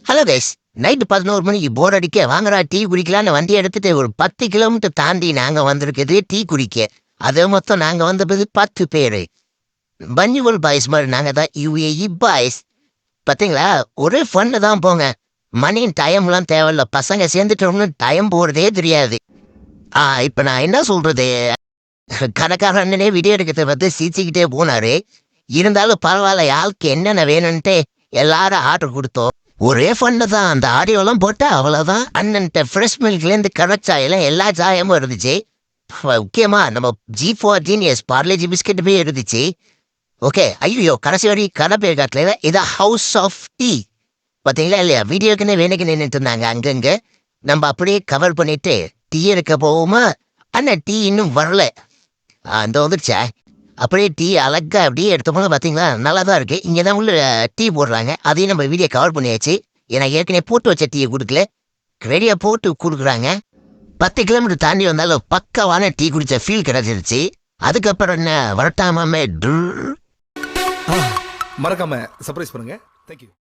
Hello guys, night 11 மணிக்கு போர் அடிக்க வாங்கடா டீ குடிக்கலான்னு வண்டி எடுத்துட்டு ஒரு 10 கிலோமீட்டர் தாண்டி நாங்க வந்திருக்குது டீ குடிக்க. அது மொத்தம் நாங்க வந்தது 10 பேரு. பஞ்சுவல் பாய்ஸ் மாதிரி நாங்க தான் யுஏஇ பாய்ஸ். பாத்தீங்களா, ஒரே ஃபன்னு தான் போங்க. மணியின் டைம்லாம் தேவையில்ல, பசங்க சேர்ந்துட்டோம்னு டைம் போறதே தெரியாது. இப்ப நான் என்ன சொல்றது, கடைக்கார அண்ணனே வீடியோ எடுக்கிறத வந்து சிரிச்சுக்கிட்டே போனாரு. இருந்தாலும் பரவாயில்ல, யாருக்கு என்னென்ன வேணும்ன்ட்டு எல்லாரும் ஆர்டர் கொடுத்தோம். ஒரே ஃபன்னு தான். அந்த ஆடியோலாம் போட்டா அவ்வளோதான். அண்ணன்ட்ட ஃப்ரெஷ் மில்க்லேருந்து கடற்சாயெல்லாம் எல்லா சாயமும் இருந்துச்சு. முக்கியமா நம்ம G4 ஜீனியஸ் பார்லேஜி பிஸ்கெட் போய் இருந்துச்சு. ஓகே, ஐயோ கடைசி வரி கடை பேர் காட்டல. இது ஹவுஸ் ஆஃப் டீ. பார்த்தீங்களா இல்லையா, வீடியோக்குன்னு வேணுக்கு நின்றுட்டு இருந்தாங்க அங்கங்க. நம்ம அப்படியே கவர் பண்ணிட்டு டீ எடுக்க போவோமா. அண்ணன் டீ இன்னும் வரல. அந்த வந்துடுச்சா. அப்படியே டீ அழகா அப்படியே எடுத்தோம்னா பார்த்தீங்களா, நல்லா தான் இருக்கு. இங்கே தான் உள்ள டீ போடுறாங்க. அதையும் நம்ம வீடியோ கவர் பண்ணியாச்சு. ஏன்னா ஏற்கனவே போட்டு வச்ச டீயை கொடுக்கல, ரெடியாக போட்டு கொடுக்குறாங்க. 10 கிலோமீட்டர் தாண்டி வந்தாலும் பக்கவான டீ குடிச்ச ஃபீல் கிடைச்சிருச்சு. அதுக்கப்புறம் என்ன வரட்டாமே மறக்காம சர்ப்ரைஸ் பண்ணுங்க. தேங்க்யூ.